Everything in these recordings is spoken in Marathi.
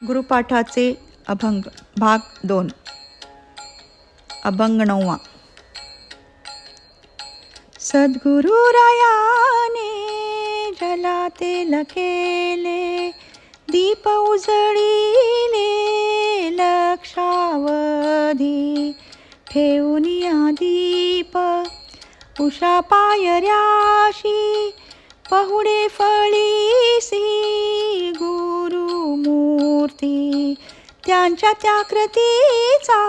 गुरुपाठाचे अभंग भाग 2 अभंग 9. सद्गुरुरायाने जलाते लखेले दीप उजळीले लक्षावधी ठेवूनिया दीप उषा पायऱ्याशी पहुडे फळीसी गुरुमूर्ती त्यांच्या त्या कृतीचा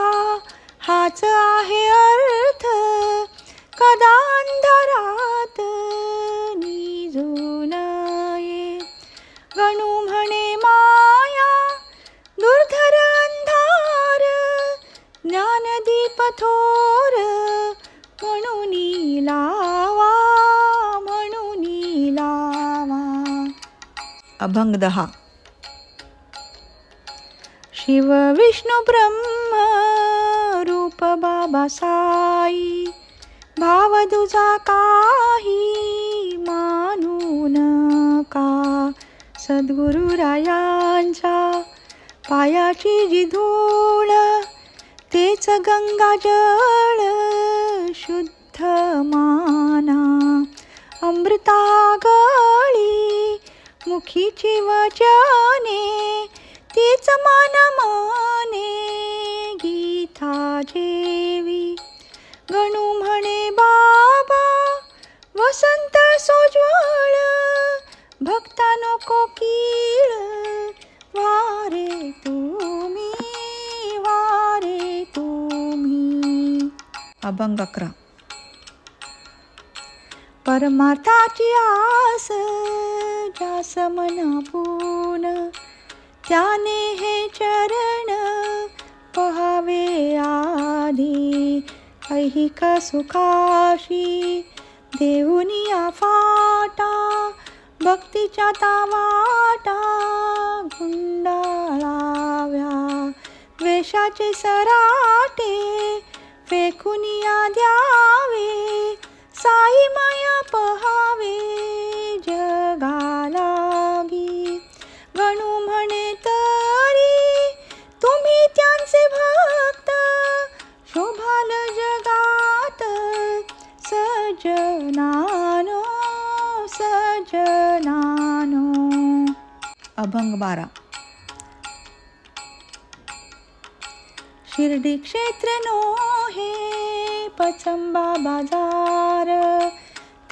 हाच आहे अर्थ कदा अंधारात निजू नये गणू म्हणे माया दुर्धर अंधार ज्ञानदीप थोर म्हणून लावा अभंग 10. शिव विष्णू ब्रह्म रूप बाबा साई भाव दुजा काही मानू नका सद्गुरुरायांच्या पायाची जी धूळ तेच गंगाजळ शुद्ध माना अमृता गळी मुखीची वचने तीच मन माने गीता जेवी गणू म्हणे बाबा वसंत सोज्वळ भक्ता नको कीळ वारे तुम्ही अभंग 11. परमार्थाची आस जास मनापून त्याने हे चरण पहावे आधी ऐहिक सुखाशी देऊनिया फाटा भक्तीच्या तावाटा गुंडाळाव्या वेशाचे सराटे फेकूनिया द्यावे साई माया पहावे जगालागी गणू म्हणे तरी तुम्ही त्यांचे भक्त शोभाल जगात सजनानो अभंग 12. शिर्डी क्षेत्र नोहे पचंबा बाजार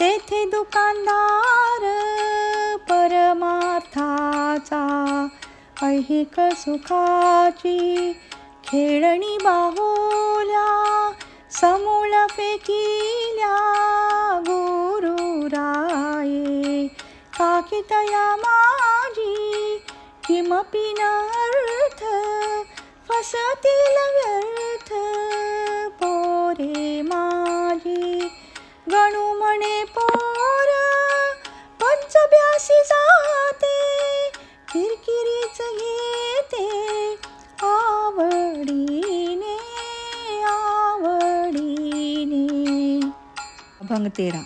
तेथे दुकानदार परमार्थाचा ऐहिक सुखाची खेळणी बाहुल्या समूळ फेकिल्या गुरुराये काकितया माझी किमपि न अर्थ फसतील व्यर्थ पोरे माझी गणू म्हणे पोर पंचभ्यासी जाते किरकिरीच घेते आवडीने अभंग 13.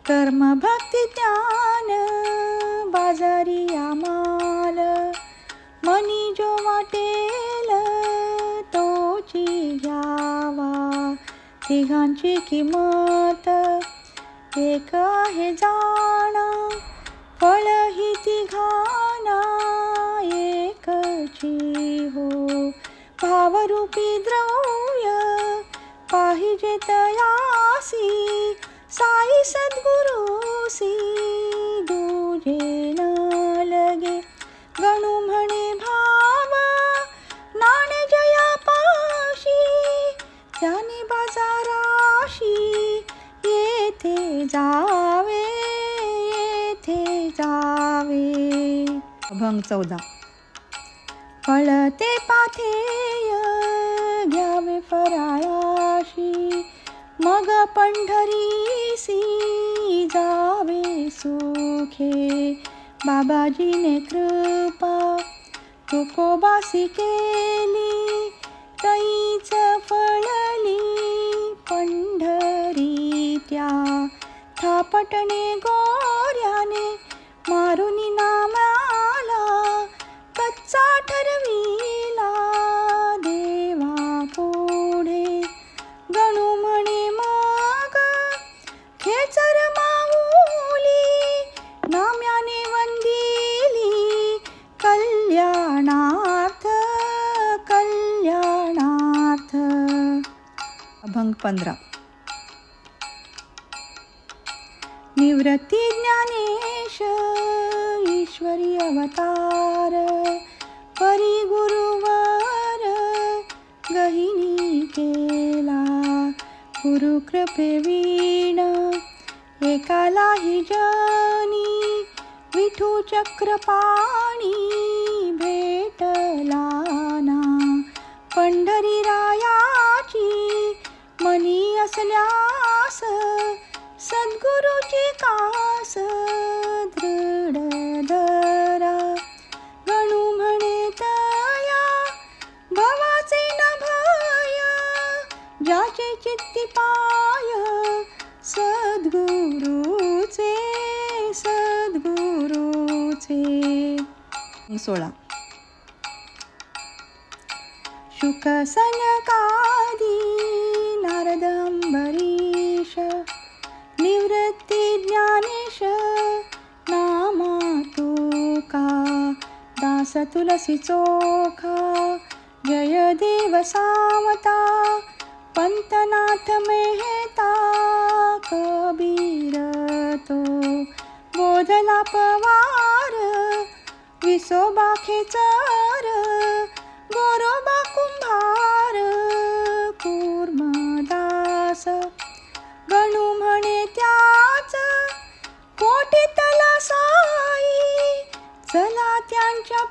कर्म भक्ती ज्ञान बाजारी आमाल मनी जो वाटेल तोची घ्यावा तिघांची किंमत एक आहे जाणा फळ ही तिघांना एकची हो भावरूपी द्रव्य पाहिजे तयासी साई सद्गुरुसी दूजे न लगे गणू म्हणे भाव नाणे जया पाशी त्याने बाजाराशी येथे जावे अभंग 14. फळते पाथेय घ्यावे फराळाशी मग पंढरीसी जावे सुखे बाबाजीने कृपा तुकोबासी केली तईच फळली पंढरी त्या थापटणे गोऱ्याने मारुनी नामाला कच्चा ठरविला देवा पुढे. गणू म्हणे मग खेचर माऊली नाम्याने वंदिली कल्याणार्थ कल्याणार्थ. अभंग 15. निवृत्ती ज्ञानेश ईश्वरी अवतार परी गुरुवर गहिनी केला. गुरुकृपेवीण एकालाही जनी विठू चक्रपाणी भेटला ना. पंढरी रायाची मनी असल्यास सद्गुरूची कास दृढ धरा. गणू म्हणे तया भवाचे न भय ज्याचे चित्ती पाय सद्गुरूचे सद्गुरूचे. 16. शुक सनकादी नारद अंबरीश निवृत्ती ज्ञानेश नामा तुका. दास तुलसी चोखा जय देव सावता पंतनाथ मेहता कबीर तो. बोधला पवार विसोबा खेचर गोरोबा कुंभार कूर्मदास. गणू म्हणे त्याच कोटीतला साई चला त्यांच्या